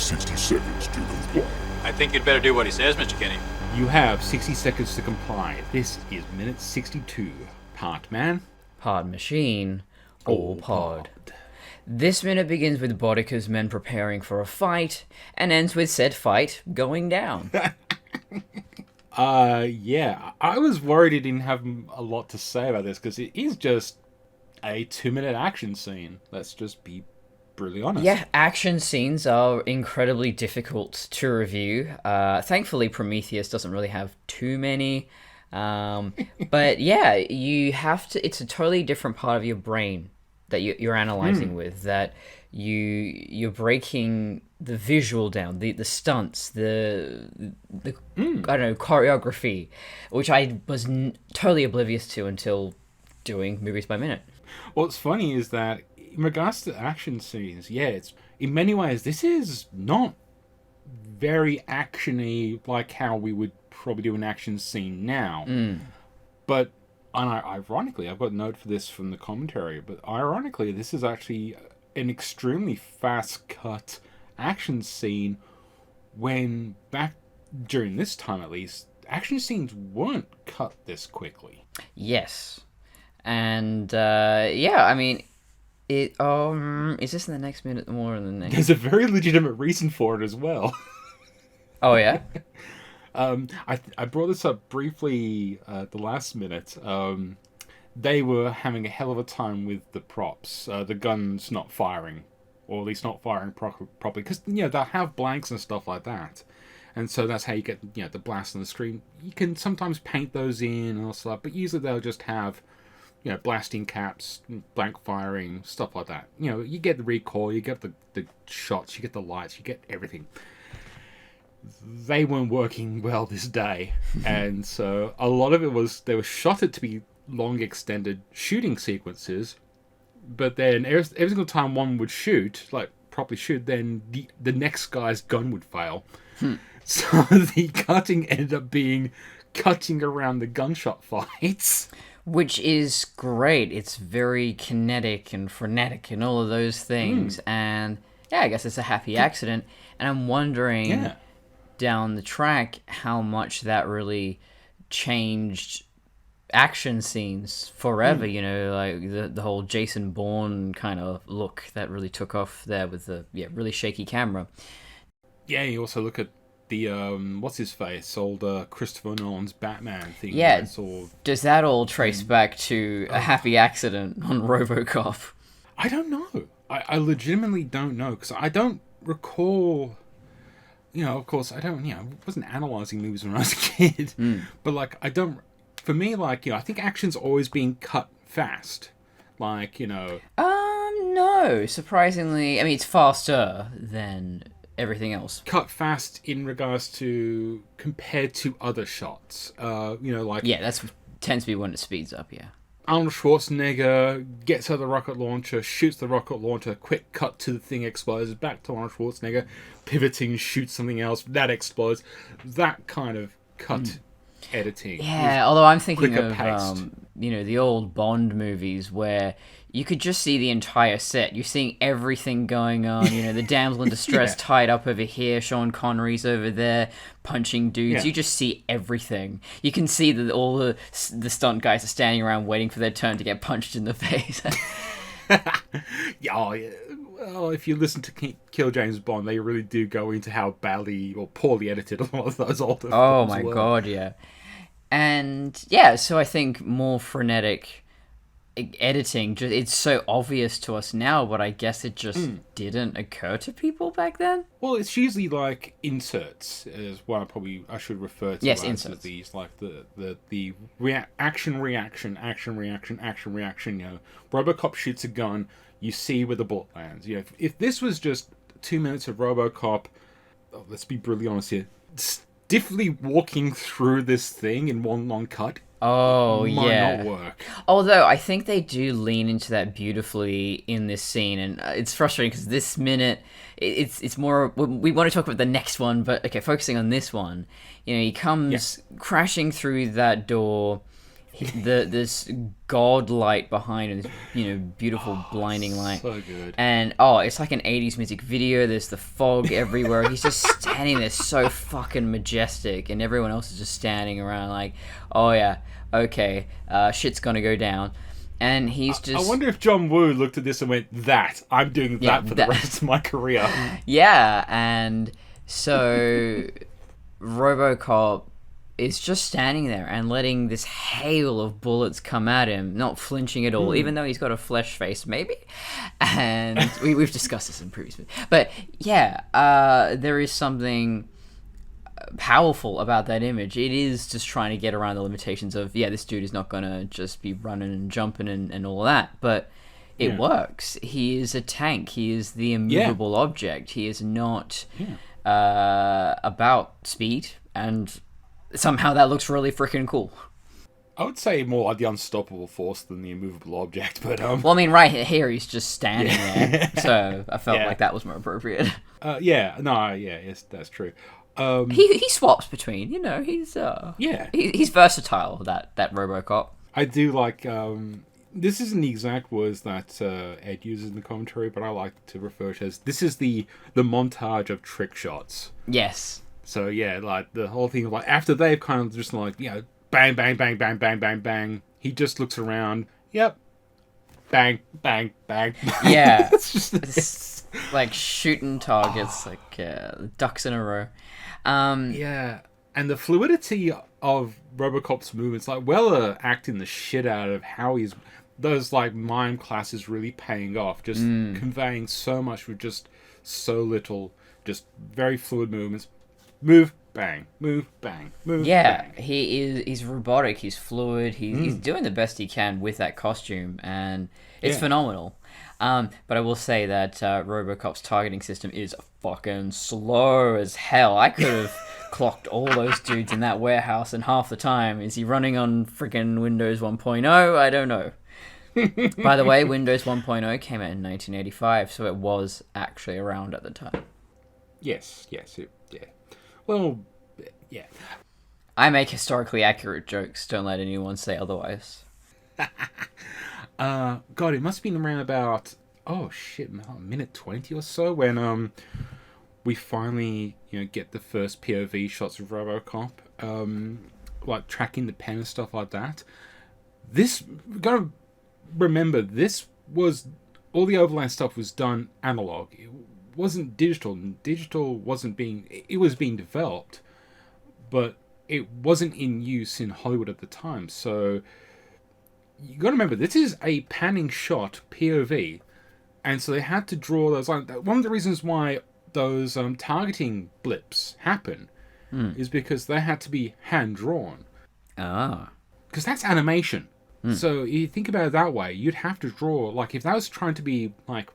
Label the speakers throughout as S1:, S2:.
S1: 60 seconds to comply.
S2: I think you'd better do what he says, Mr. Kenny.
S3: You have 60 seconds to comply. This is minute 62. Part man.
S4: Pod machine. All pod. This minute begins with Boddicker's men preparing for a fight, and ends with said fight going down.
S3: Yeah. I was worried he didn't have a lot to say about this, because it is just a 2-minute action scene. Let's just be brutally honest.
S4: Yeah, action scenes are incredibly difficult to review. Thankfully, Prometheus doesn't really have too many. But yeah, you have to. It's a totally different part of your brain that you're analyzing with. That you're breaking the visual down, the stunts, the I don't know, choreography, which I was totally oblivious to until doing Movies by Minute.
S3: What's funny is that in regards to action scenes, yeah, it's in many ways this is not very actiony like how we would probably do an action scene now. But ironically, I've got a note for this from the commentary, but ironically, this is actually an extremely fast cut action scene when back during this time at least, action scenes weren't cut this quickly.
S4: Yes. And yeah, I mean, it is this in the next minute more than the next?
S3: There's a very legitimate reason for it as well.
S4: Oh yeah.
S3: I brought this up briefly at the last minute. They were having a hell of a time with the props. The gun's not firing, or at least not firing properly, because they'll have blanks and stuff like that, and so that's how you get the blast on the screen. You can sometimes paint those in and all stuff, but usually they'll just have blasting caps, blank firing, stuff like that. You get the recoil, you get the shots, you get the lights, you get everything. They weren't working well this day, and so a lot of it was they were shot it to be long extended shooting sequences, but then every single time one would shoot, like properly shoot, then the next guy's gun would fail. So the cutting ended up being cutting around the gunshot fights.
S4: Which is great. It's very kinetic and frenetic and all of those things. And yeah, I guess it's a happy accident. And I'm wondering down the track how much that really changed action scenes forever. Like the whole Jason Bourne kind of look that really took off there with the really shaky camera.
S3: Yeah, you also look at the what's his face, old Christopher Nolan's Batman thing.
S4: Yeah, does that all trace back to a happy accident on Robocop?
S3: I don't know. I legitimately don't know, because I don't recall. Of course, I don't. I wasn't analyzing movies when I was a kid, but like I don't. For me, like I think action's always been cut fast. Like
S4: no, surprisingly, I mean it's faster than everything else.
S3: Cut fast in regards to compared to other shots. Like
S4: that's tends to be when it speeds up. Yeah.
S3: Arnold Schwarzenegger gets out the rocket launcher, shoots the rocket launcher, quick cut to the thing explodes, back to Arnold Schwarzenegger, pivoting, shoots something else, that explodes. That kind of cut editing.
S4: Yeah, although I'm thinking of,
S3: paced.
S4: The old Bond movies where you could just see the entire set. You're seeing everything going on. The damsel in distress tied up over here. Sean Connery's over there punching dudes. You just see everything. You can see that all the stunt guys are standing around waiting for their turn to get punched in the face.
S3: Yeah. Well, if you listen to Kill James Bond, they really do go into how badly or poorly edited a lot of those older films
S4: Oh my
S3: were.
S4: God, yeah. And yeah, so I think more frenetic editing, it's so obvious to us now, but I guess it just didn't occur to people back then.
S3: Well, it's usually like inserts is what I should refer to.
S4: Yes,
S3: as
S4: inserts.
S3: These like the action reaction. Robocop shoots a gun. You see where the bullet lands. If this was just 2 minutes of Robocop, let's be brutally honest here, stiffly walking through this thing in one long cut. Might not work.
S4: Although I think they do lean into that beautifully in this scene, and it's frustrating because this minute, it's more. We want to talk about the next one, but okay, focusing on this one. He comes crashing through that door, This god light behind it, this beautiful blinding light.
S3: So good.
S4: And it's like an 80s music video. There's the fog everywhere. He's just standing there so fucking majestic, and everyone else is just standing around like, oh yeah, okay, shit's gonna go down. And he's just...
S3: I wonder if John Woo looked at this and went, I'm doing that for the rest of my career.
S4: Yeah, and so Robocop is just standing there and letting this hail of bullets come at him, not flinching at all, even though he's got a flesh face, maybe. And we've discussed this in previous videos. But yeah, there is something powerful about that image. It is just trying to get around the limitations of, this dude is not going to just be running and jumping and all that. But it works. He is a tank. He is the immovable object. He is not about speed, and somehow that looks really freaking cool.
S3: I would say more like the unstoppable force than the immovable object, but
S4: Well, I mean, right here he's just standing there, so I felt like that was more appropriate.
S3: Yes, that's true.
S4: He swaps between, he's he's versatile. That Robocop.
S3: I do like. This isn't the exact words that Ed uses in the commentary, but I like to refer to as this is the montage of trick shots.
S4: Yes.
S3: So yeah, like the whole thing of like after they've kind of just like bang bang bang bang bang bang bang, he just looks around. Yep. Bang bang bang.
S4: Yeah.
S3: It's just
S4: like shooting targets, like ducks in a row.
S3: Yeah, and the fluidity of Robocop's movements, like Weller acting the shit out of how those like mime classes really paying off, just conveying so much with just so little, just very fluid movements. Move, bang, move, bang, move, bang.
S4: He's robotic, he's fluid, he's doing the best he can with that costume, and it's phenomenal. But I will say that Robocop's targeting system is fucking slow as hell. I could have clocked all those dudes in that warehouse in half the time. Is he running on freaking Windows 1.0? I don't know. By the way, Windows 1.0 came out in 1985, so it was actually around at the time.
S3: Yes. Well, yeah.
S4: I make historically accurate jokes. Don't let anyone say otherwise.
S3: God, it must have been around about minute 20 or so when we finally get the first POV shots of RoboCop, like tracking the pen and stuff like that. This, gotta remember, this was all the overland stuff was done analog. It wasn't digital. Digital wasn't being. It was being developed, but it wasn't in use in Hollywood at the time. So you got to remember, this is a panning shot POV, and so they had to draw those lines. One of the reasons why those targeting blips happen is because they had to be hand drawn. Because that's animation. So you think about it that way, you'd have to draw, like if that was trying to be like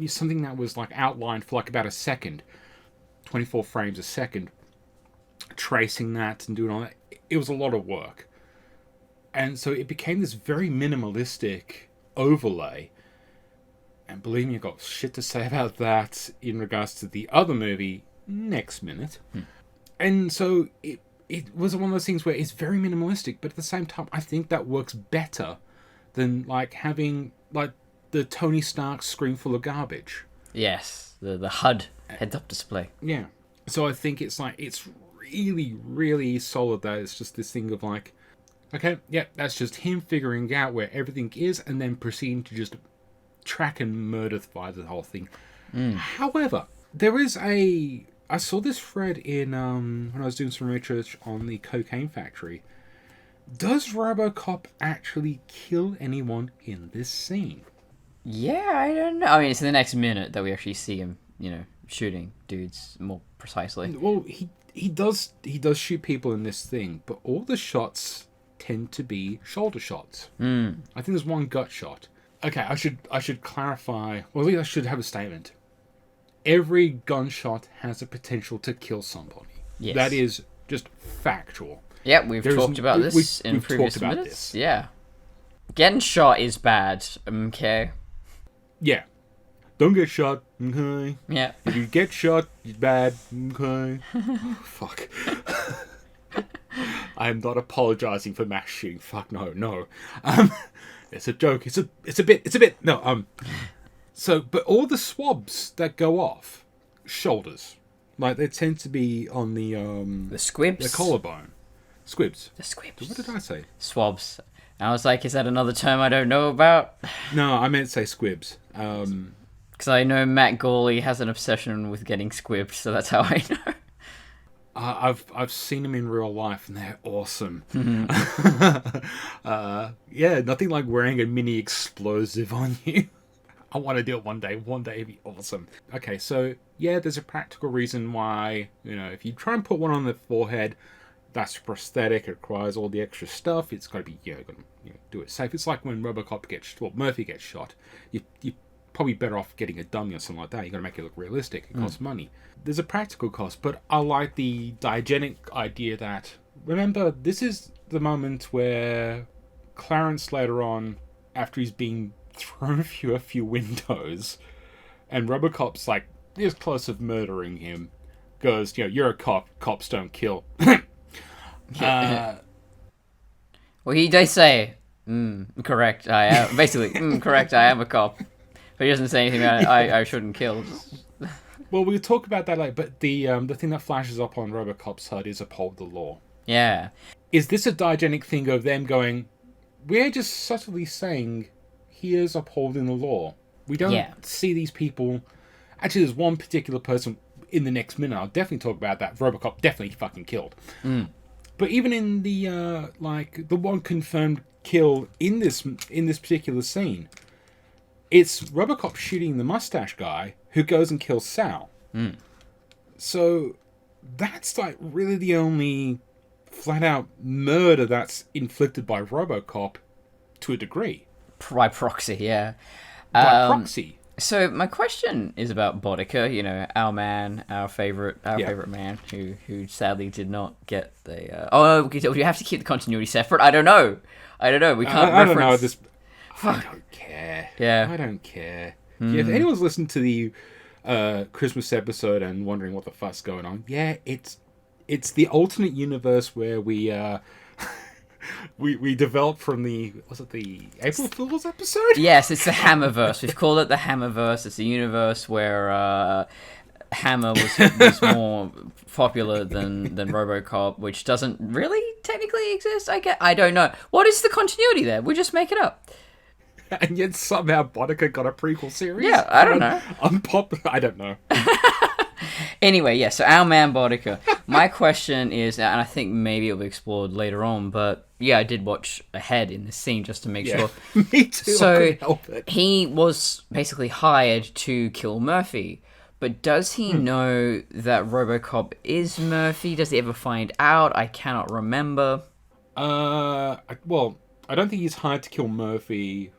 S3: something that was like outlined for like about a second, 24 frames a second, tracing that and doing all that, it was a lot of work. And so it became this very minimalistic overlay. And believe me, I've got shit to say about that in regards to the other movie next minute. And so it was one of those things where it's very minimalistic, but at the same time, I think that works better than like having like the Tony Stark screen full of garbage.
S4: Yes, the HUD heads-up display.
S3: Yeah. So I think it's really, really solid that it's just this thing of like, okay, yeah, that's just him figuring out where everything is and then proceeding to just track and murderify the whole thing. However, there is I saw this thread in when I was doing some research on the Cocaine Factory. Does Robocop actually kill anyone in this scene?
S4: Yeah, I don't know. I mean, it's in the next minute that we actually see him, shooting dudes more precisely.
S3: Well, he does shoot people in this thing, but all the shots tend to be shoulder shots. I think there's one gut shot. Okay, I should clarify. Well, at least I should have a statement. Every gunshot has a potential to kill somebody. Yes. That is just factual.
S4: Yeah, we've talked about this in previous minutes. Yeah. Getting shot is bad, okay?
S3: Yeah. Don't get shot, okay?
S4: Yeah.
S3: If you get shot, it's bad, okay? Fuck. I'm not apologizing for mass shooting. Fuck no. It's a joke. It's a bit. No. So, but all the swabs that go off shoulders, like they tend to be on the
S4: squibs,
S3: the collarbone. Squibs.
S4: The squibs.
S3: What did I say?
S4: Swabs. I was like, is that another term I don't know about?
S3: No, I meant to say squibs.
S4: Because I know Matt Gawley has an obsession with getting squibbed, so that's how I know.
S3: I've seen them in real life, and they're awesome. Yeah, nothing like wearing a mini explosive on you. I want to do it one day. One day it'd be awesome. Okay, so yeah, there's a practical reason why, if you try and put one on the forehead, that's prosthetic. It requires all the extra stuff. It's got to be, do it safe. It's like when Murphy gets shot. You probably better off getting a dummy or something like that. You got to make it look realistic. It costs money. There's a practical cost, but I like the diegetic idea that, remember, this is the moment where Clarence later on, after he's being thrown through a few windows, and Robocop's like this close of murdering him, goes, you're a cop. Cops don't kill.
S4: Well, they say, correct. I am basically correct. I am a cop, but he doesn't say anything about I shouldn't kill.
S3: Well, we'll talk about that later. But the thing that flashes up on Robocop's HUD is uphold the law.
S4: Yeah.
S3: Is this a diegetic thing of them going, we're just subtly saying, here's upholding the law. We don't see these people. Actually, there's one particular person in the next minute. I'll definitely talk about that. Robocop definitely fucking killed. But even in the the one confirmed kill in this particular scene, it's Robocop shooting the mustache guy who goes and kills Sal. So that's like really the only flat out murder that's inflicted by Robocop to a degree.
S4: By proxy, yeah.
S3: By proxy.
S4: So my question is about Boddicker, our man, our favorite man, who sadly did not get the. Do you have to keep the continuity separate? I don't know. We can't.
S3: I don't know this. I don't care.
S4: Yeah.
S3: I don't care. Yeah, if anyone's listened to the Christmas episode and wondering what the fuck's going on, it's the alternate universe where we developed from the April Fool's episode?
S4: Yes, it's the Hammerverse. We've called it the Hammerverse. It's a universe where Hammer was more popular than Robocop, which doesn't really technically exist. I don't know. What is the continuity there? We just make it up.
S3: And yet somehow Boddicker got a prequel series?
S4: Yeah, I don't know.
S3: I don't know.
S4: Anyway, yeah, so our man Boddicker. My question is, and I think maybe it'll be explored later on, but yeah, I did watch ahead in this scene just to make sure.
S3: Me too,
S4: So
S3: I couldn't help it.
S4: He was basically hired to kill Murphy, but does he know that Robocop is Murphy? Does he ever find out? I cannot remember.
S3: Well, I don't think he's hired to kill Murphy.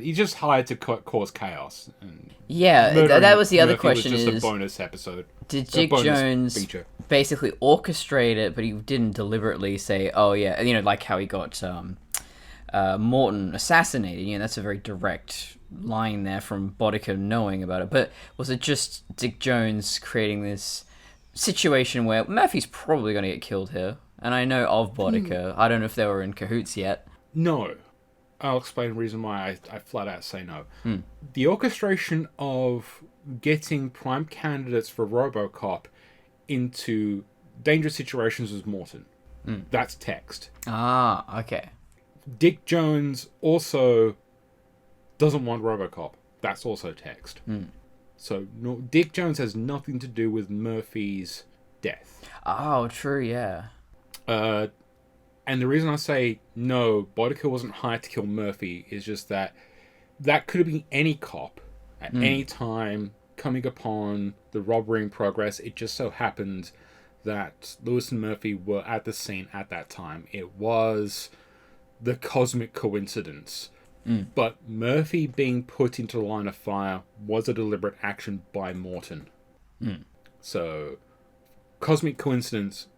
S3: He's just hired to cause chaos. And
S4: that was the other
S3: Murphy
S4: question.
S3: Was just a bonus episode.
S4: Did Dick Jones basically orchestrate it, but he didn't deliberately say, "Oh yeah," like how he got Morton assassinated. That's a very direct line there from Boddicker knowing about it. But was it just Dick Jones creating this situation where Murphy's probably going to get killed here? And I know of Boddicker. I don't know if they were in cahoots yet.
S3: No. I'll explain the reason why I flat out say no. The orchestration of getting prime candidates for Robocop into dangerous situations was Morton. That's text.
S4: Ah, okay.
S3: Dick Jones also doesn't want Robocop. That's also text. So Dick Jones has nothing to do with Murphy's death.
S4: Oh, true, yeah.
S3: And the reason I say no, Boddicker wasn't hired to kill Murphy is just that could have been any cop at any time coming upon the robbery in progress. It just so happened that Lewis and Murphy were at the scene at that time. It was the cosmic coincidence. But Murphy being put into the line of fire was a deliberate action by Morton. So, cosmic coincidence,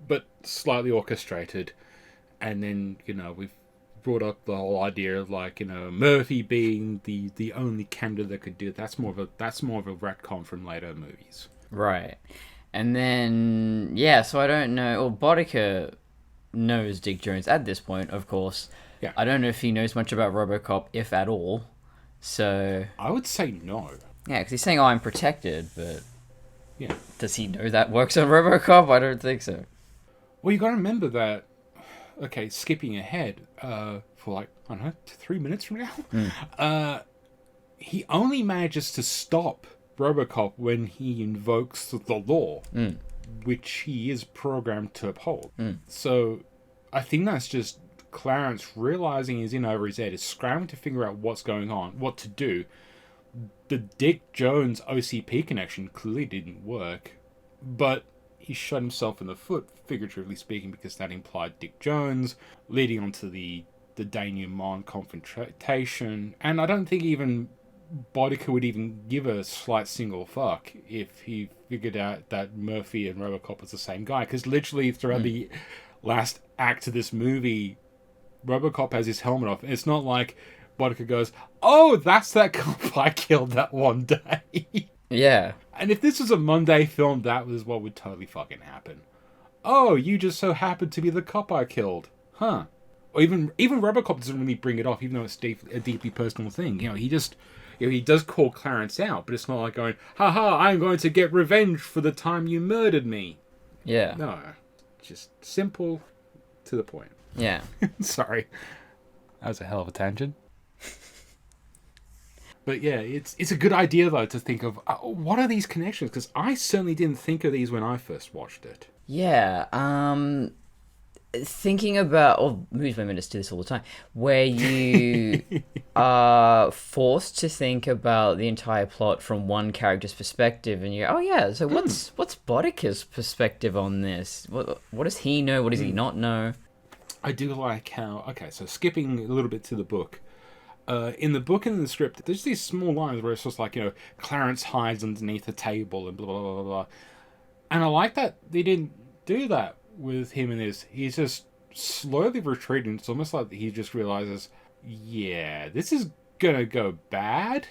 S3: but slightly orchestrated. And then, we've brought up the whole idea of Murphy being the only candidate that could do it. That's more of a retcon from later movies.
S4: Right. And then, yeah, so I don't know. Well, Boddicker knows Dick Jones at this point, of course.
S3: Yeah.
S4: I don't know if he knows much about Robocop, if at all. So,
S3: I would say no.
S4: yeah, because he's saying, oh, I'm protected, but
S3: Yeah.
S4: does he know that works on Robocop? I don't think so.
S3: Well, you got to remember that. Okay, skipping ahead for like I don't know 3 minutes from now, he only manages to stop Robocop when he invokes the law, which he is programmed to uphold. So, I think that's just Clarence realizing he's in over his head, is scrambling to figure out what's going on, what to do. The Dick Jones OCP connection clearly didn't work, but he shot himself in the foot, figuratively speaking, because that implied Dick Jones, leading on to the denouement confrontation. And I don't think even Boddicker would even give a slight single fuck if he figured out that Murphy and Robocop was the same guy, because literally throughout the last act of this movie, Robocop has his helmet off, and it's not like Boddicker goes, oh, that's that cop I killed that one day.
S4: Yeah.
S3: And if this was a Monday film, that was what would totally fucking happen. Oh, you just so happened to be the cop I killed. Huh. Or even Robocop doesn't really bring it off, even though it's a deeply personal thing. You know, he just... You know, he does call Clarence out, but it's not like going, haha, I'm going to get revenge for the time you murdered me.
S4: Yeah.
S3: No. Just simple, to the point.
S4: Yeah.
S3: Sorry. That was a hell of a tangent. But yeah, it's a good idea, though, to think of, what are these connections? Because I certainly didn't think of these when I first watched it.
S4: Yeah, thinking about, or movies by minutes do this all the time, where you are forced to think about the entire plot from one character's perspective, and you go, oh yeah, so what's Boddicker's perspective on this? What does he know? What does he not know?
S3: I do like how, okay, so skipping a little bit to the book. In the book and in the script, there's these small lines where it's just like, you know, Clarence hides underneath a table and blah, blah, blah, blah. And I like that they didn't do that with him in this. He's just slowly retreating. It's almost like he just realizes, yeah, this is gonna go bad,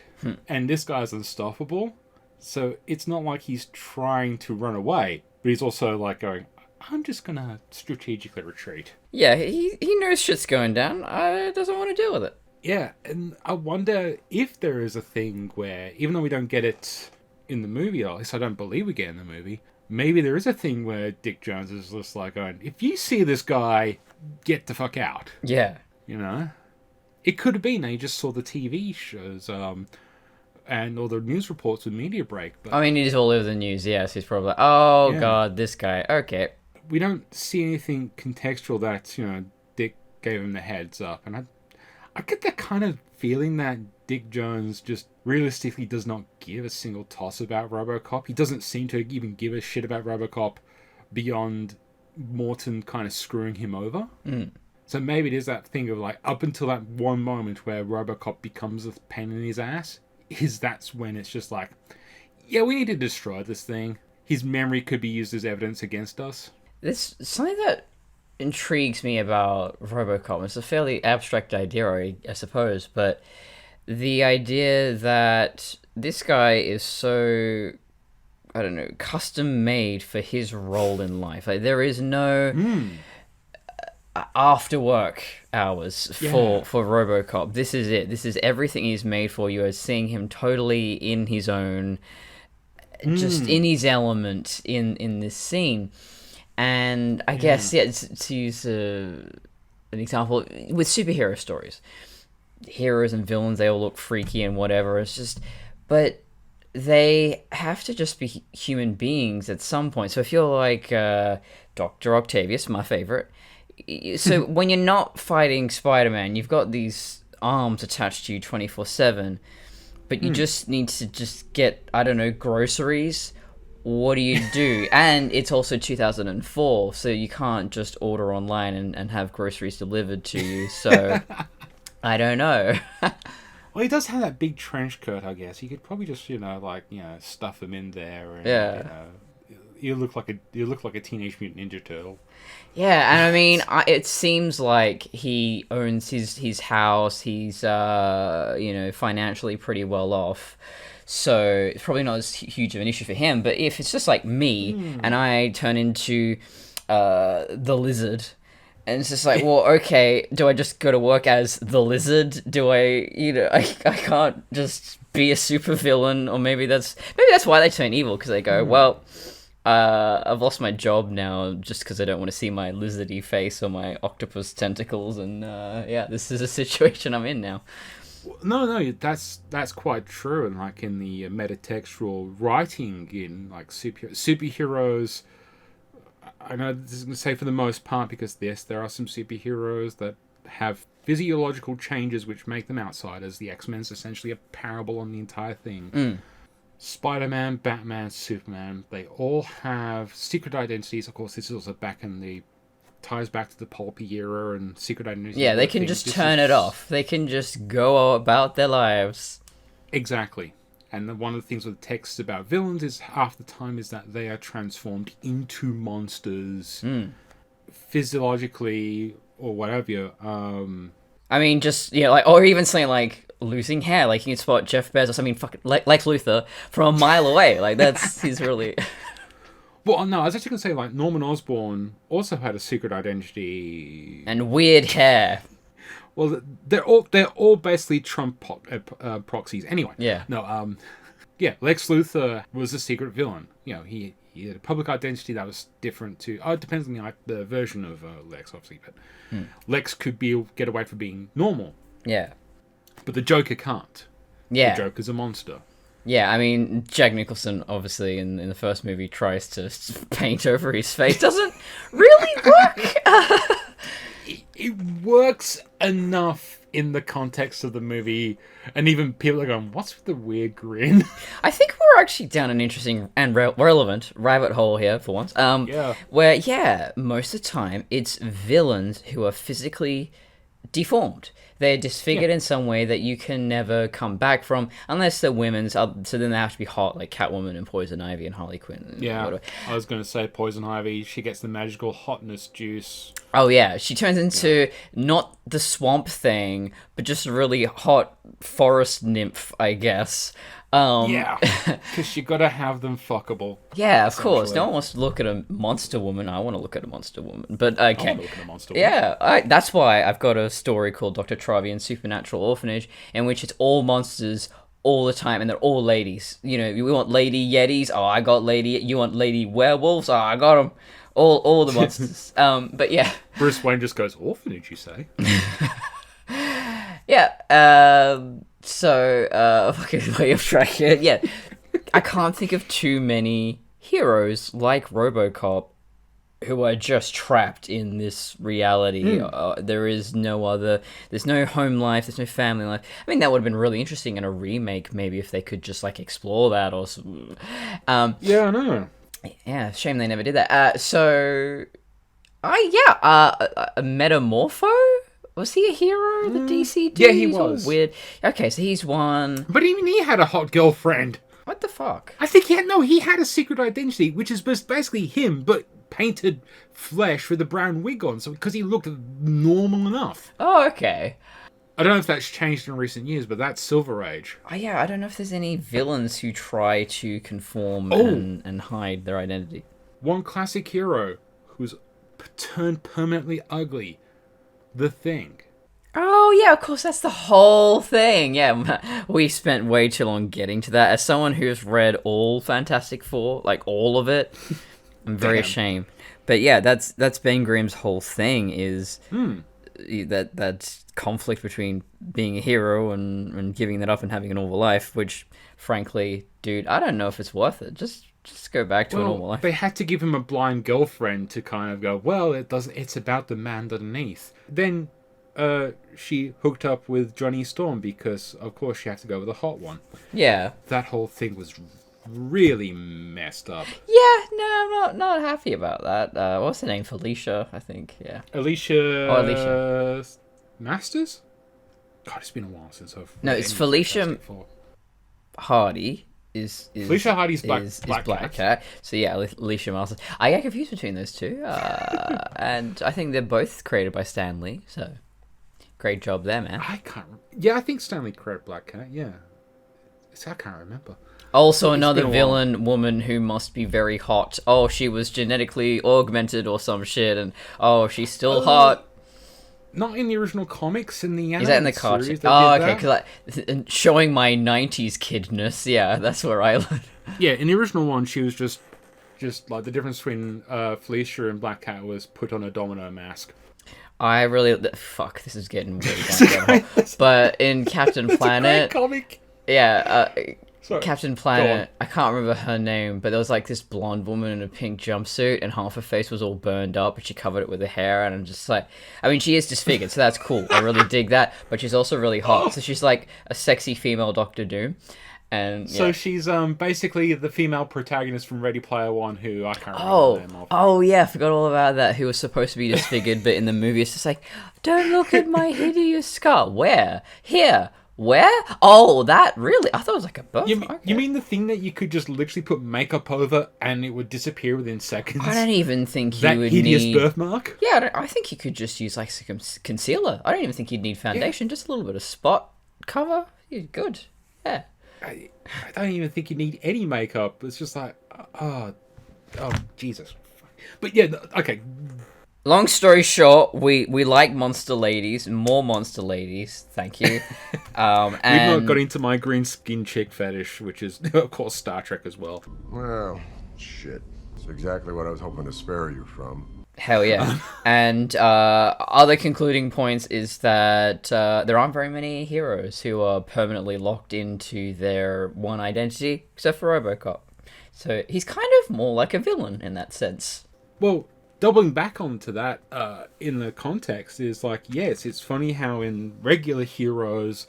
S3: and this guy's unstoppable. So it's not like he's trying to run away, but he's also like going, I'm just gonna strategically retreat.
S4: Yeah, he knows shit's going down. Doesn't want to deal with it.
S3: Yeah, and I wonder if there is a thing where, even though we don't get it in the movie, or at least I don't believe we get it in the movie, maybe there is a thing where Dick Jones is just like going, if you see this guy, get the fuck out.
S4: Yeah.
S3: You know? It could have been, you just saw the TV shows, and all the news reports with Media Break. But
S4: I mean, it is all over the news, yes. He's probably like, oh,
S3: Yeah.
S4: God, this guy. Okay.
S3: we don't see anything contextual that, you know, Dick gave him the heads up. And I get that kind of feeling that Dick Jones just realistically does not give a single toss about Robocop. He doesn't seem to even give a shit about Robocop beyond Morton kind of screwing him over. So maybe it is that thing of like, up until that one moment where Robocop becomes a pain in his ass, that's when it's just like, yeah, we need to destroy this thing. His memory could be used as evidence against us.
S4: This something that intrigues me about Robocop. It's a fairly abstract idea, I suppose, but the idea that this guy is so, I don't know, custom made for his role in life. Like, there is no after work hours for Robocop. This is it. This is everything he's made for. You are seeing him totally in his own, just in his element in this scene. And I guess, to use an example, with superhero stories, heroes and villains, they all look freaky and whatever. It's just, but they have to just be human beings at some point. So if you're like Dr. Octavius, my favorite, so when you're not fighting Spider-Man, you've got these arms attached to you 24/7, but you just need to just get, I don't know, groceries. What do you do? And it's also 2004, so you can't just order online and have groceries delivered to you. So I don't know.
S3: Well, he does have that big trench coat, I guess. He could probably just, stuff him in there. And, you look like a Teenage Mutant Ninja Turtle.
S4: Yeah, and I mean, it seems like he owns his house. He's financially pretty well off. so it's probably not as huge of an issue for him. But if it's just like me and I turn into the lizard, and it's just like, well, okay, do I just go to work as the lizard? Do I, I can't just be a supervillain, or maybe that's why they turn evil, because they go, well, I've lost my job now just because I don't want to see my lizardy face or my octopus tentacles, and this is a situation I'm in now.
S3: No, that's quite true. And like in the metatextual writing in like superheroes, I know this is going to say for the most part, because yes, there are some superheroes that have physiological changes which make them outsiders. The X-Men's essentially a parable on the entire thing. Spider-Man, Batman, Superman, they all have secret identities. Of course, this is also ties back to the pulpy era and secret identities.
S4: Yeah, they can just turn it off. They can just go about their lives.
S3: Exactly. And one of the things with texts about villains is half the time is that they are transformed into monsters physiologically or whatever.
S4: I mean, just, like, or even something like losing hair. Like, you can spot Jeff Bezos, fucking Lex Luthor from a mile away. Like, he's really...
S3: Well, no, I was actually going to say, like, Norman Osborn also had a secret identity.
S4: And weird hair.
S3: Well, they're all basically Trump proxies. Anyway.
S4: Yeah.
S3: No, Lex Luthor was a secret villain. He had a public identity that was different to... it depends on the version of Lex, obviously, but Lex could get away from being normal.
S4: Yeah.
S3: But the Joker can't.
S4: Yeah.
S3: The Joker's a monster.
S4: Yeah, I mean, Jack Nicholson, obviously, in the first movie, tries to paint over his face. Doesn't really work.
S3: It works enough in the context of the movie, and even people are going, what's with the weird grin?
S4: I think we're actually down an interesting and relevant rabbit hole here, for once. Where, most of the time, it's villains who are physically deformed. They're disfigured in some way that you can never come back from, unless they're women's. So then they have to be hot, like Catwoman and Poison Ivy and Harley Quinn.
S3: Yeah, I was going to say Poison Ivy. She gets the magical hotness juice.
S4: Oh yeah, she turns into not the swamp thing, but just a really hot forest nymph, I guess.
S3: Because you got to have them fuckable.
S4: Yeah, of course. No one wants to look at a monster woman. I want to look at a monster woman. But okay.
S3: I want to look at a monster woman.
S4: Yeah, that's why I've got a story called Dr. Travian Supernatural Orphanage, in which it's all monsters all the time, and they're all ladies. We want lady yetis. Oh, I got lady. You want lady werewolves? Oh, I got them. All the monsters. But yeah.
S3: Bruce Wayne just goes, orphanage, you say?
S4: Yeah. Fucking way off track here. Yeah. I can't think of too many heroes like Robocop who are just trapped in this reality. There is no other... There's no home life, there's no family life. I mean, that would have been really interesting in a remake, maybe, if they could just, like, explore that or...
S3: yeah, I know.
S4: Yeah, shame they never did that. Metamorpho? Was he a hero, the DC dude?
S3: Yeah, he was.
S4: Weird. Okay, so he's one...
S3: But even he had a hot girlfriend.
S4: What the fuck?
S3: I think he had a secret identity, which is basically him, but painted flesh with a brown wig on, so because he looked normal enough.
S4: Oh, okay.
S3: I don't know if that's changed in recent years, but that's Silver Age.
S4: Oh, yeah, I don't know if there's any villains who try to conform and hide their identity.
S3: One classic hero who's turned permanently ugly. The Thing.
S4: Oh, yeah, of course, that's the whole thing. Yeah, we spent way too long getting to that. As someone who's read all Fantastic Four, like all of it, I'm very ashamed. But yeah, that's Ben Grimm's whole thing, is that conflict between being a hero and giving that up and having a normal life, which, frankly, dude, I don't know if it's worth it. Just go back to a normal life.
S3: They had to give him a blind girlfriend to kind of go, well, it's about the man underneath. Then she hooked up with Johnny Storm because, of course, she had to go with a hot one.
S4: Yeah.
S3: That whole thing was really messed up.
S4: Yeah, no, I'm not happy about that. What's her name? Felicia, I think. Yeah.
S3: Alicia Masters? God, it's been a while since I've...
S4: No, it's Felicia Hardy. Is
S3: Felicia Hardy's Black
S4: Cat. So yeah, Alicia Masters. I get confused between those two, and I think they're both created by Stan Lee. So great job there, man.
S3: I can't. Yeah, I think Stan Lee created Black Cat. Yeah, See, I can't remember.
S4: Also,
S3: It's
S4: another
S3: been a
S4: villain woman who must be very hot. Oh, she was genetically augmented or some shit, and oh, she's still hot.
S3: Not in the original comics, in the
S4: Is that in the
S3: animated
S4: cartoon?
S3: series. They
S4: Oh,
S3: did
S4: okay,
S3: that.
S4: because showing my 90s kidness, yeah, that's where I learned.
S3: Yeah, in the original one, she was just like the difference between Felicia and Black Cat was put on a domino mask.
S4: I really... Fuck, this is getting way down. But in Captain Planet...
S3: Great comic.
S4: Yeah,
S3: Sorry.
S4: Captain
S3: Go
S4: Planet, I can't remember her name, but there was like this blonde woman in a pink jumpsuit and half her face was all burned up and she covered it with her hair and I'm just like, I mean, she is disfigured, so that's cool. I really dig that, but she's also really hot. So she's like a sexy female Doctor Doom. And yeah.
S3: So she's basically the female protagonist from Ready Player One, who I can't remember
S4: Oh,
S3: the name of.
S4: oh yeah, I forgot all about that. Who was supposed to be disfigured, but in the movie it's just like, don't look at my hideous scar. Where? Here. Where? Oh, that really? I thought it was like a birth.
S3: You mean the thing that you could just literally put makeup over and it would disappear within seconds?
S4: I don't even think
S3: that
S4: you would
S3: hideous
S4: need...
S3: birthmark?
S4: Yeah, I think you could just use like some concealer. I don't even think you'd need foundation. Just a little bit of spot cover. You're good. Yeah.
S3: I don't even think you need any makeup. It's just like, oh, Jesus. But yeah, okay.
S4: Long story short, we like monster ladies, more monster ladies. Thank you. And
S3: We've not got into my green skin chick fetish, which is, of course, Star Trek as well.
S1: Well, shit. It's exactly what I was hoping to spare you from.
S4: Hell yeah. And other concluding points is that there aren't very many heroes who are permanently locked into their one identity, except for Robocop. So he's kind of more like a villain in that sense.
S3: Well, doubling back onto that in the context is like, yes, it's funny how in regular heroes,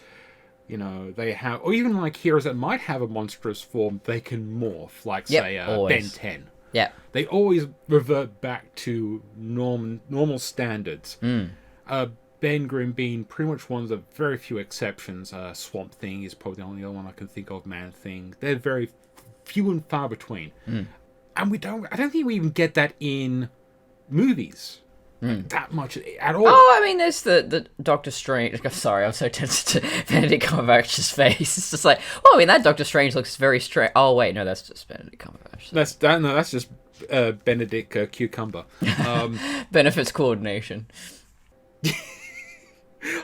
S3: you know, they have, or even like heroes that might have a monstrous form, they can morph, like say Ben 10.
S4: Yeah.
S3: They always revert back to normal standards. Ben Grimm being pretty much one of the very few exceptions. Swamp Thing is probably the only other one I can think of. Man Thing. They're very few and far between. And I don't think we even get that in movies that much at all.
S4: Oh, I mean, there's the Doctor Strange. Sorry, I'm so tempted to Benedict Cumberbatch's face. It's just like, oh, I mean, that Doctor Strange looks very strange. Oh, wait, no, that's just Benedict Cumberbatch.
S3: That's just Benedict Cucumber.
S4: Benefits coordination.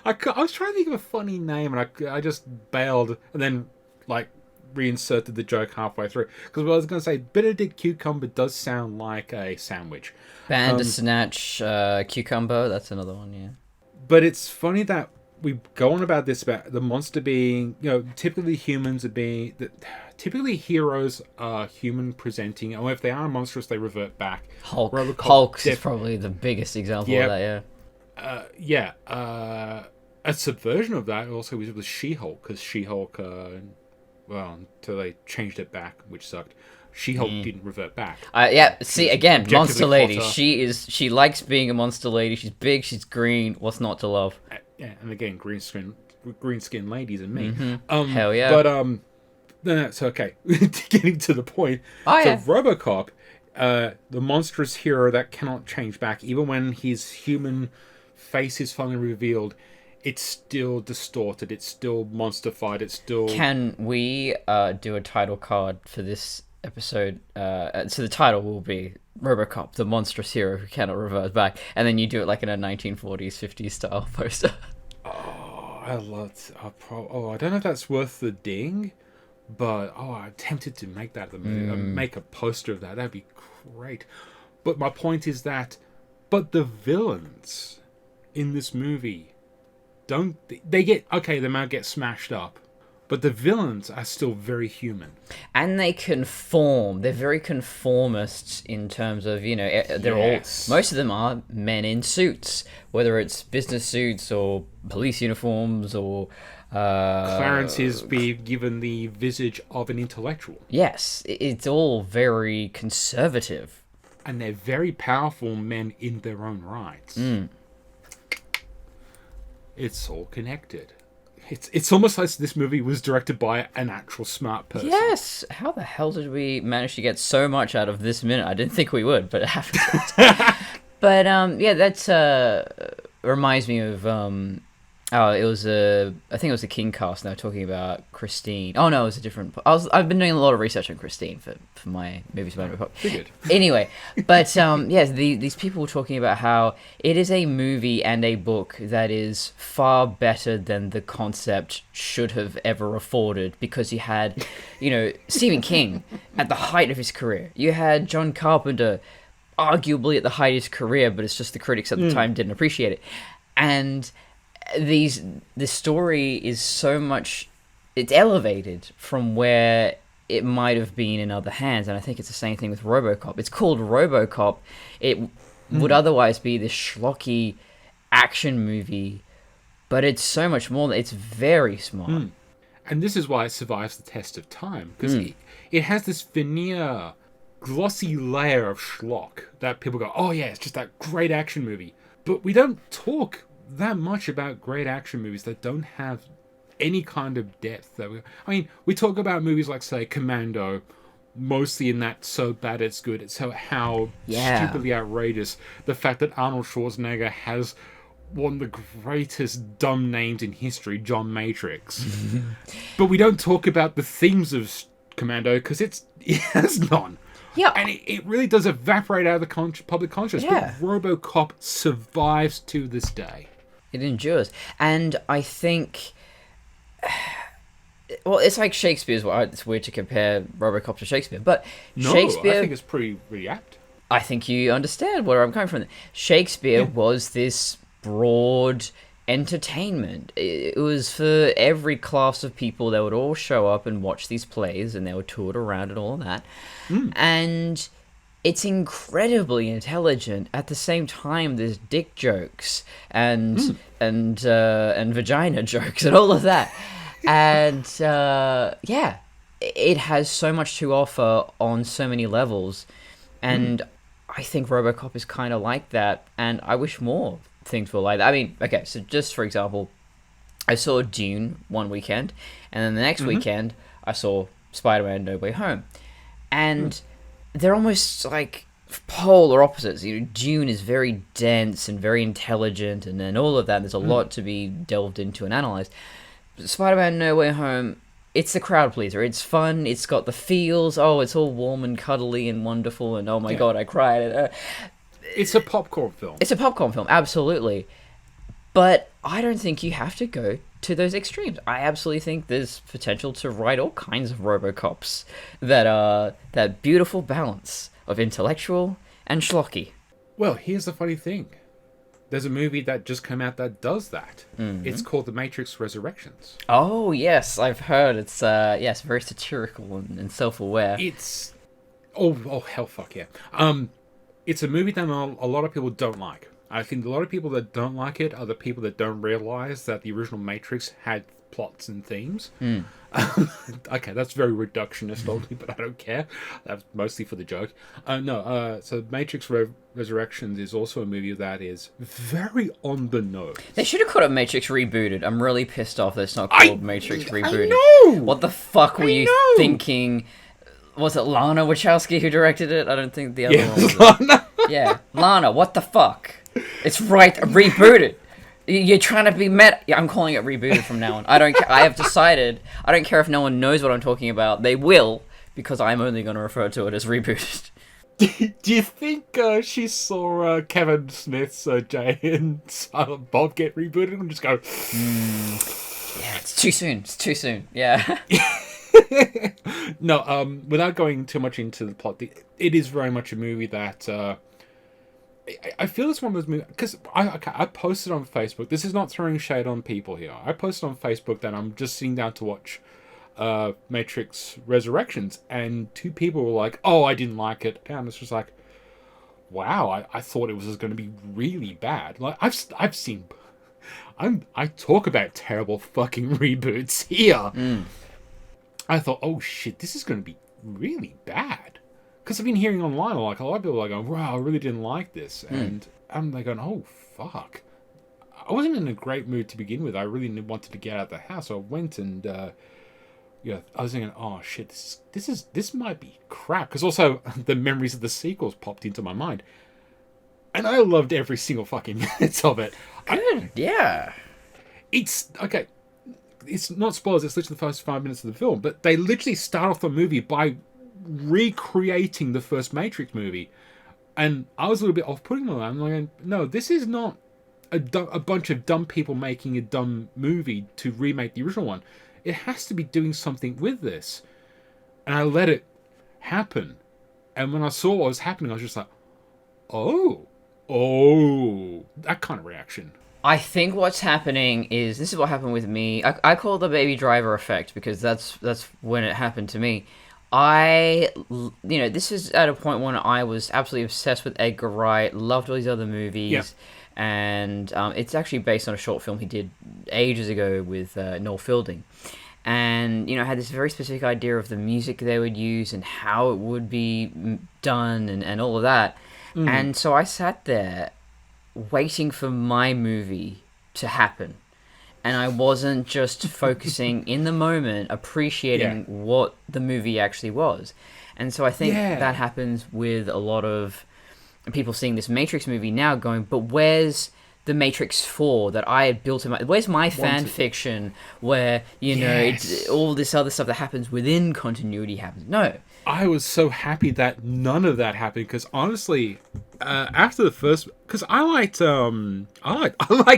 S3: I was trying to think of a funny name, and I just bailed, and then like reinserted the joke halfway through because I was going to say Benedict Cucumber does sound like a sandwich.
S4: Bandersnatch Cucumber, that's another one, yeah.
S3: But it's funny that we go on about this, about the monster being, you know, typically heroes are human presenting, or if they are monstrous, they revert back.
S4: Hulk is probably the biggest example of that, yeah.
S3: A subversion of that also was She-Hulk, because She-Hulk, well, until they changed it back, which sucked. She-Hulk didn't revert back.
S4: Yeah, see, again, monster lady.
S3: hotter.
S4: She likes being a monster lady. She's big, she's green. What's not to love?
S3: Yeah, and again, green skin ladies and me.
S4: Hell yeah.
S3: But no, so okay, getting to the point. Robocop, the monstrous hero that cannot change back, even when his human face is finally revealed, it's still distorted, it's still monsterfied, it's still...
S4: Can we do a title card for this episode? So the title will be Robocop, the monstrous hero who cannot revert back, and then you do it like in a 1940s, 50s style poster.
S3: I don't know if that's worth the ding, but I'm tempted to make that make a poster of that. That'd be great. But my point is that, the villains in this movie they might get smashed up, but the villains are still very human.
S4: And they conform. They're very conformists in terms of, you know, they're all... Most of them are men in suits, whether it's business suits or police uniforms or...
S3: Clarence is being given the visage of an intellectual.
S4: Yes, it's all very conservative.
S3: And they're very powerful men in their own rights. It's all connected. It's almost like this movie was directed by an actual smart person.
S4: Yes! How the hell did we manage to get so much out of this minute? I didn't think we would, but it happened. But, yeah, that's reminds me of Oh, it was I think it was the King cast. And they were talking about Christine. Oh no, it was a different. I've been doing a lot of research on Christine for my movies about Robocop.
S3: Figured.
S4: Anyway, but yeah, these people were talking about how it is a movie and a book that is far better than the concept should have ever afforded, because you had, Stephen King at the height of his career. You had John Carpenter, arguably at the height of his career, but it's just the critics at the time didn't appreciate it, and this story is so much, it's elevated from where it might have been in other hands, and I think it's the same thing with Robocop. It's called Robocop. It would otherwise be this schlocky action movie, but it's so much more. It's very smart.
S3: And this is why it survives the test of time, because it has this veneer, glossy layer of schlock that people go, oh yeah, it's just that great action movie. But we don't talk that much about great action movies that don't have any kind of depth. We talk about movies like, say, Commando, mostly in that so bad it's good. It's how stupidly outrageous the fact that Arnold Schwarzenegger has one of the greatest dumb names in history, John Matrix. But we don't talk about the themes of Commando because it has none.
S4: Yeah.
S3: And it really does evaporate out of the public consciousness.
S4: Yeah.
S3: But Robocop survives to this day.
S4: It endures. And I think, well, it's like Shakespeare's. Well, it's weird to compare Robocop to Shakespeare, but Shakespeare,
S3: I think it's pretty apt.
S4: I think you understand where I'm coming from. Shakespeare was this broad entertainment. It was for every class of people. They would all show up and watch these plays, and they would tour it around and all of that. And it's incredibly intelligent. At the same time, there's dick jokes and vagina jokes and all of that. And it has so much to offer on so many levels. And I think Robocop is kind of like that. And I wish more things were like that. I mean, okay, so just for example, I saw Dune one weekend, and then the next weekend I saw Spider-Man No Way Home. And they're almost like polar opposites. Dune is very dense and very intelligent, and then all of that. There's a lot to be delved into and analyzed. Spider-Man No Way Home, it's the crowd pleaser. It's fun. It's got the feels. Oh, it's all warm and cuddly and wonderful. And oh my god, I cried.
S3: It's a popcorn film.
S4: It's a popcorn film, absolutely. But I don't think you have to go to those extremes. I absolutely think there's potential to write all kinds of Robocops that are that beautiful balance of intellectual and schlocky.
S3: Well, here's the funny thing. There's a movie that just came out that does that. It's called The Matrix Resurrections.
S4: Oh, yes, I've heard. It's very satirical and self-aware.
S3: It's... Oh, hell fuck yeah. It's a movie that a lot of people don't like. I think a lot of people that don't like it are the people that don't realize that the original Matrix had plots and themes. Okay, that's very reductionist of me, but I don't care. That's mostly for the joke. So Matrix Resurrections is also a movie that is very on the nose.
S4: They should have called it Matrix Rebooted. I'm really pissed off that it's not called Matrix Rebooted.
S3: I know!
S4: What the fuck were you thinking? Was it Lana Wachowski who directed it? I don't think the other one was.
S3: Lana.
S4: Yeah, Lana, what the fuck? It's right, rebooted. You're trying to be meta. Yeah, I'm calling it rebooted from now on. I don't care. I have decided. I don't care if no one knows what I'm talking about. They will, because I'm only going to refer to it as rebooted.
S3: Do you think she saw Kevin Smith's Jay and Silent Bob get rebooted and just go...
S4: Yeah, it's too soon. It's too soon. Yeah.
S3: No, without going too much into the plot, it is very much a movie that... I feel it's one of those movies... Because I posted on Facebook... This is not throwing shade on people here. I posted on Facebook that I'm just sitting down to watch Matrix Resurrections, and two people were like, oh, I didn't like it. And it's just like, wow, I thought it was going to be really bad. Like, I've seen... I talk about terrible fucking reboots here. I thought, oh shit, this is going to be really bad. Because I've been hearing online, like, a lot of people are going, wow, I really didn't like this. And I'm like going, oh, fuck. I wasn't in a great mood to begin with. I really wanted to get out of the house. So I went and, I was thinking, oh, shit, this might be crap. Because also, the memories of the sequels popped into my mind. And I loved every single fucking minute of it.
S4: Good, yeah.
S3: it's okay. It's not spoilers. It's literally the first 5 minutes of the film, but they literally start off the movie by recreating the first Matrix movie, and I was a little bit off-putting on that. I'm like, no, this is not a bunch of dumb people making a dumb movie to remake the original one. It has to be doing something with this, and I let it happen. And when I saw what was happening, I was just like, oh, that kind of reaction.
S4: I think what's happening is, this is what happened with me. I call it the Baby Driver effect, because that's when it happened to me. This is at a point when I was absolutely obsessed with Edgar Wright, loved all these other movies,
S3: yeah.
S4: And it's actually based on a short film he did ages ago with Noel Fielding. And, I had this very specific idea of the music they would use and how it would be done and all of that. And so I sat there waiting for my movie to happen, and I wasn't just focusing in the moment, appreciating what the movie actually was. And so I think that happens with a lot of people seeing this Matrix movie now, going, but where's the Matrix 4 that I had built in my... Where's my fan fiction where, it's, all this other stuff that happens within continuity happens? No.
S3: I was so happy that none of that happened, because honestly, after the first... Because I liked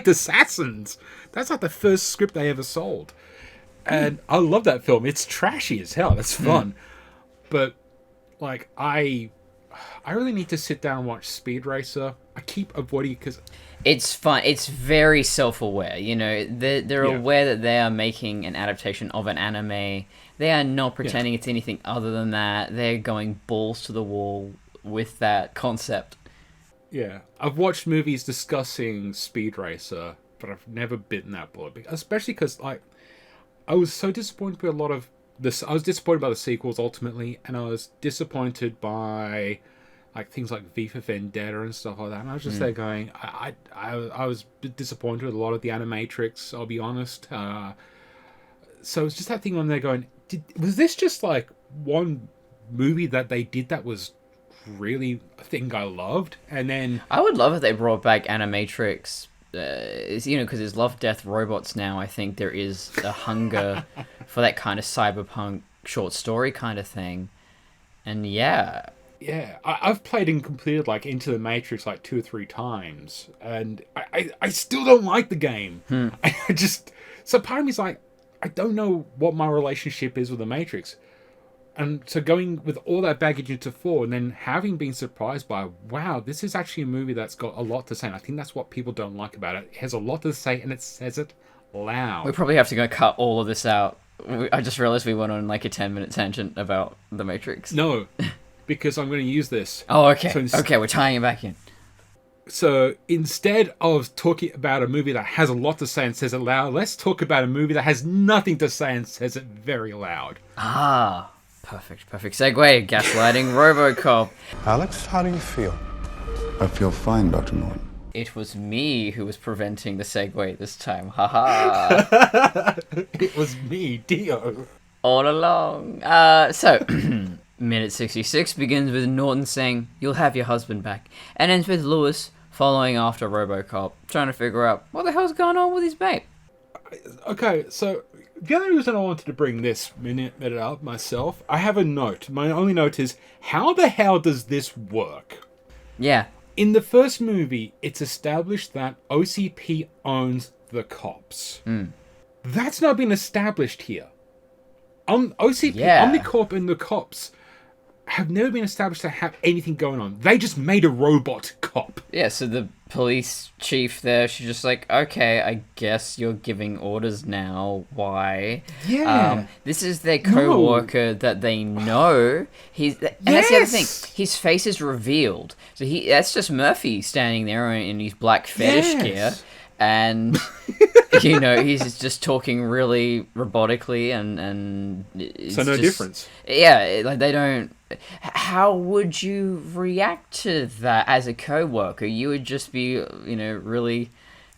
S3: Assassins. That's like the first script they ever sold. And I love that film. It's trashy as hell. It's fun. But, like, I really need to sit down and watch Speed Racer. I keep avoiding it because...
S4: It's fun. It's very self-aware. They're aware that they are making an adaptation of an anime. They are not pretending it's anything other than that. They're going balls to the wall with that concept.
S3: Yeah. I've watched movies discussing Speed Racer, but I've never bitten that bullet. Especially because, like, I was so disappointed with a lot of this. I was disappointed by the sequels ultimately, and I was disappointed by... like things like V for Vendetta and stuff like that, and I was just there going, I was a bit disappointed with a lot of the Animatrix, I'll be honest. So it's just that thing when they're going, was this just like one movie that they did that was really a thing I loved? And then
S4: I would love if they brought back Animatrix. Because there's Love, Death, Robots now. I think there is a hunger for that kind of cyberpunk short story kind of thing, and yeah.
S3: Yeah, I've played and completed like Into the Matrix like 2 or 3 times, and I still don't like the game. So part of me's like, I don't know what my relationship is with the Matrix, and so going with all that baggage into 4, and then having been surprised by, wow, this is actually a movie that's got a lot to say. And I think that's what people don't like about it. It has a lot to say, and it says it loud.
S4: We probably have to go cut all of this out. I just realized we went on like a 10-minute tangent about the Matrix.
S3: No. Because I'm going to use this.
S4: Oh, okay. Okay, we're tying it back in.
S3: So instead of talking about a movie that has a lot to say and says it loud, let's talk about a movie that has nothing to say and says it very loud.
S4: Ah, perfect segue. Gaslighting Robocop.
S5: Alex, how do you feel? I feel fine, Dr. Norton.
S4: It was me who was preventing the segue this time. Haha.
S3: It was me, Dio.
S4: All along. Minute 66 begins with Norton saying, "You'll have your husband back," and ends with Lewis following after Robocop, trying to figure out what the hell's going on with his mate.
S3: Okay, so the only reason I wanted to bring this minute up myself, I have a note. My only note is, how the hell does this work?
S4: Yeah.
S3: In the first movie, it's established that OCP owns the cops. That's not been established here. OCP, Omnicorp and the cops have never been established to have anything going on. They just made a robot cop.
S4: Yeah, so the police chief there, she's just like, okay, I guess you're giving orders now. Why?
S3: Yeah.
S4: This is their co-worker that they know. That's the other thing. His face is revealed. So that's just Murphy standing there in his black fetish gear. And, he's just talking really robotically and
S3: so no difference.
S4: Yeah, like they don't... How would you react to that as a co-worker? You would just be, really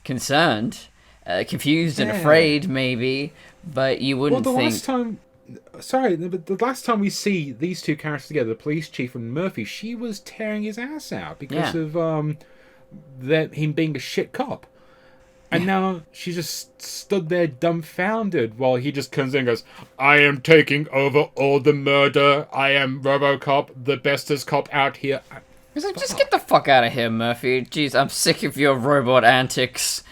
S4: concerned, confused and afraid maybe, but you wouldn't think...
S3: the last time we see these two characters together, the police chief and Murphy, she was tearing his ass out because of him being a shit cop. And now she just stood there dumbfounded while he just comes in and goes, I am taking over all the murder. I am Robocop, the bestest cop out here.
S4: He's like, just get the fuck out of here, Murphy. Jeez, I'm sick of your robot antics.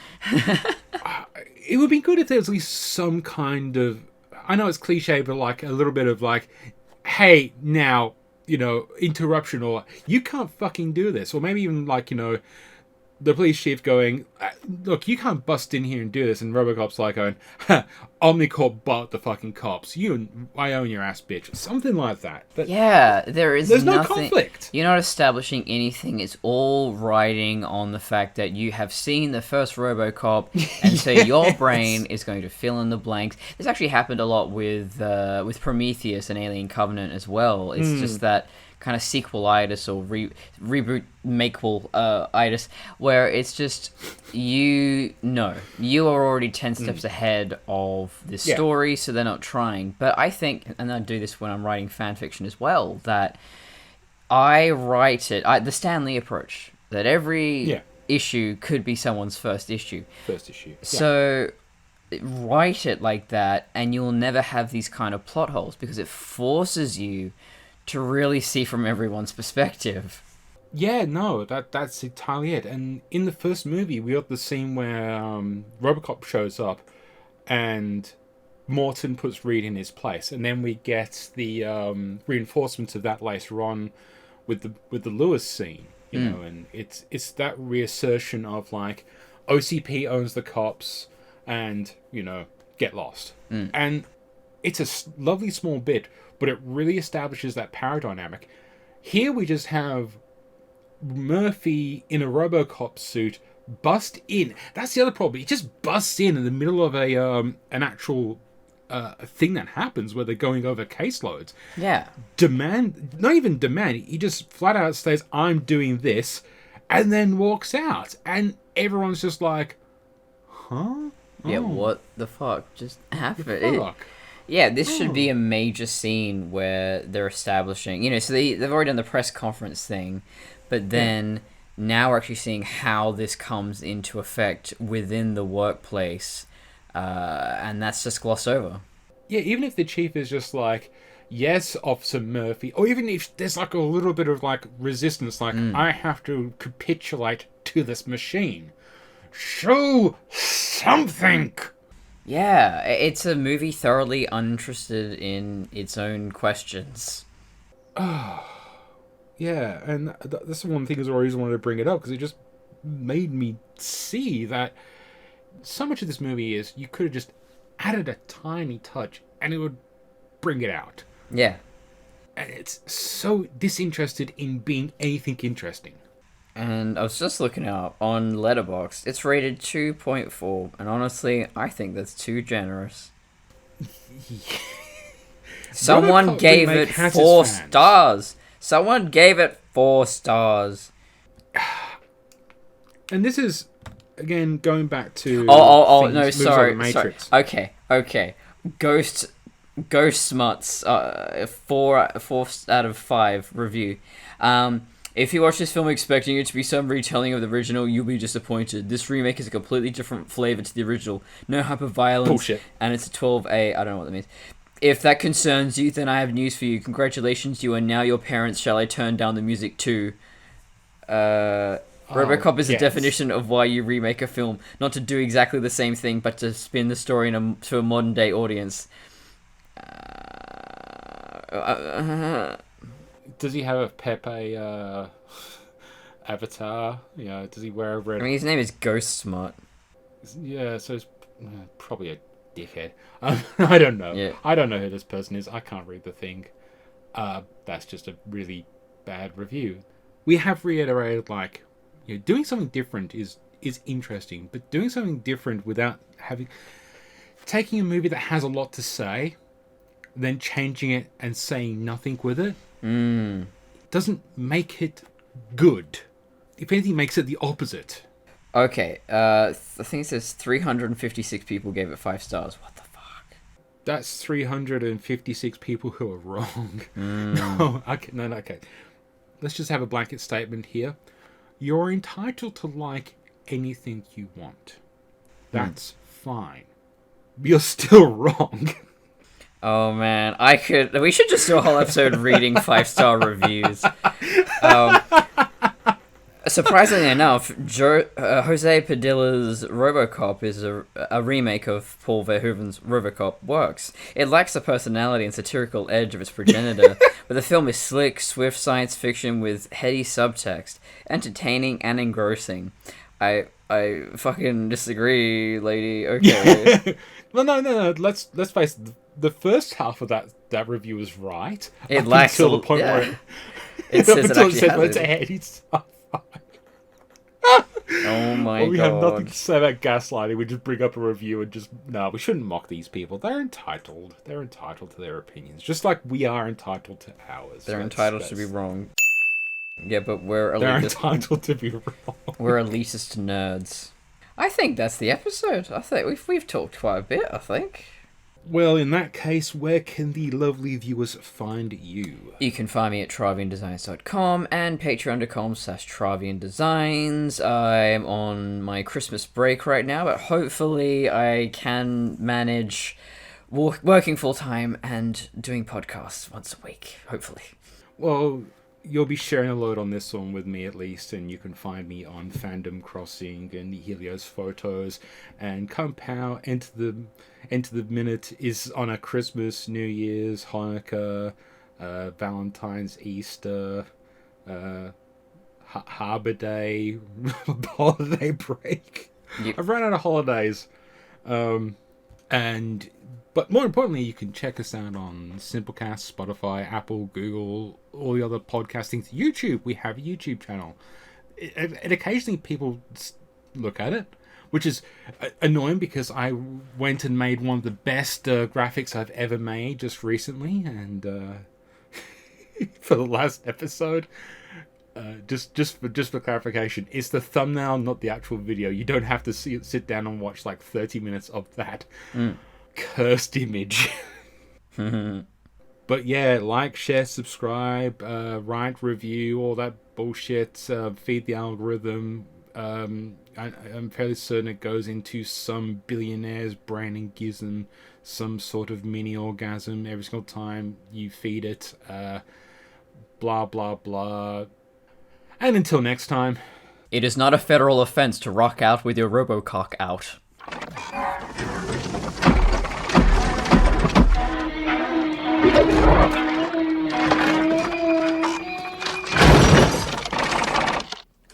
S3: It would be good if there was at least some kind of... I know it's cliche, but like a little bit of like, hey, now, interruption, or you can't fucking do this. Or maybe even like, the police chief going, look, you can't bust in here and do this. And Robocop's like going, Omnicorp bought the fucking cops. I own your ass, bitch. Something like that. But
S4: yeah, there's
S3: nothing,
S4: no
S3: conflict.
S4: You're not establishing anything. It's all riding on the fact that you have seen the first Robocop, and so your brain is going to fill in the blanks. This actually happened a lot with Prometheus and Alien Covenant as well. It's just that kind of sequelitis or reboot makeable-itis, where it's just, you are already 10 steps ahead of this story, so they're not trying. But I think, and I do this when I'm writing fan fiction as well, that I write it, the Stan Lee approach, that every issue could be someone's first issue. So write it like that, and you'll never have these kind of plot holes, because it forces you to really see from everyone's perspective.
S3: Yeah, no, that's entirely it. And in the first movie, we got the scene where Robocop shows up and Morton puts Reed in his place. And then we get the reinforcements of that later on with the Lewis scene, and it's that reassertion of like, OCP owns the cops and, get lost. And it's a lovely small bit, but it really establishes that power dynamic. Here we just have Murphy in a Robocop suit bust in. That's the other problem. He just busts in the middle of an actual thing that happens where they're going over caseloads.
S4: Yeah.
S3: Not even demand. He just flat out says, I'm doing this, and then walks out. And everyone's just like, huh?
S4: Yeah, what the fuck just happened? Yeah, this should be a major scene where they're establishing, so they've already done the press conference thing, but then now we're actually seeing how this comes into effect within the workplace, and that's just glossed over.
S3: Yeah, even if the chief is just like, yes, Officer Murphy, or even if there's like a little bit of like resistance, like, I have to capitulate to this machine. Show something!
S4: Yeah, it's a movie thoroughly uninterested in its own questions.
S3: Yeah, and that's one thing I always wanted to bring it up, because it just made me see that so much of this movie is you could have just added a tiny touch and it would bring it out.
S4: Yeah.
S3: And it's so disinterested in being anything interesting.
S4: And I was just looking up on Letterboxd. It's rated 2.4, and honestly, I think that's too generous. Someone gave it 4 stars. Someone gave it 4 stars.
S3: And this is, again, going back to...
S4: No, sorry. Okay. Ghost Smuts, 4 out of 5 review. If you watch this film expecting it to be some retelling of the original, you'll be disappointed. This remake is a completely different flavor to the original. No hyper-violence.
S3: Bullshit. And
S4: it's a 12A. I don't know what that means. If that concerns you, then I have news for you. Congratulations, you are now your parents. Shall I turn down the music too? Robocop is a definition of why you remake a film. Not to do exactly the same thing, but to spin the story to a modern-day audience.
S3: Does he have a Pepe avatar? Does he wear a red...
S4: I mean, his name is Ghost Smart.
S3: Yeah, so it's probably a dickhead. I don't know.
S4: Yeah.
S3: I don't know who this person is. I can't read the thing. That's just a really bad review. We have reiterated, like, doing something different is interesting, but doing something different without taking a movie that has a lot to say, then changing it and saying nothing with it, doesn't make it good. If anything, makes it the opposite.
S4: Okay, I think it says 356 people gave it 5 stars. What the fuck?
S3: That's 356 people who are wrong. No, okay. Let's just have a blanket statement here. You're entitled to like anything you want. That's fine. You're still wrong.
S4: Oh man, we should just do a whole episode reading 5-star reviews. Surprisingly enough, Jose Padilla's Robocop is a remake of Paul Verhoeven's Robocop works. It lacks the personality and satirical edge of its progenitor, but the film is slick, swift science fiction with heady subtext, entertaining and engrossing. I fucking disagree, lady. Okay.
S3: Well, no. Let's face it. The first half of that review is right.
S4: It lacks
S3: until the point where
S4: it says it actually has it.
S3: heady sci-fi.
S4: Oh my
S3: well, we
S4: god.
S3: have nothing to say about gaslighting. We just bring up a review and just we shouldn't mock these people. They're entitled. They're entitled to their opinions, just like we are entitled to ours.
S4: They're entitled to be wrong. Yeah, but they're
S3: entitled to be wrong.
S4: We're elitist nerds. I think that's the episode. I think we've talked quite a bit. I think.
S3: Well, in that case, where can the lovely viewers find you?
S4: You can find me at traviandesigns.com and patreon.com/traviandesigns. I'm on my Christmas break right now, but hopefully I can manage working full-time and doing podcasts once a week, hopefully.
S3: Well, you'll be sharing a load on this one with me at least, and you can find me on Fandom Crossing and Helios Photos, and Come Pow, Enter the Minute is on a Christmas, New Year's, Hanukkah, Valentine's, Easter, Harbour Day, holiday break.
S4: Yep.
S3: I've run out of holidays. But more importantly, you can check us out on Simplecast, Spotify, Apple, Google, all the other podcasting. YouTube, we have a YouTube channel. And occasionally people look at it, which is annoying because I went and made one of the best graphics I've ever made just recently. And for the last episode, just for clarification, it's the thumbnail, not the actual video. You don't have to sit down and watch like 30 minutes of that. Cursed image. But yeah, like, share, subscribe, write, review, all that bullshit, feed the algorithm. I'm fairly certain it goes into some billionaire's brain and gives them some sort of mini orgasm every single time you feed it. Blah blah blah. And until next time,
S4: it is not a federal offense to rock out with your Robocock out.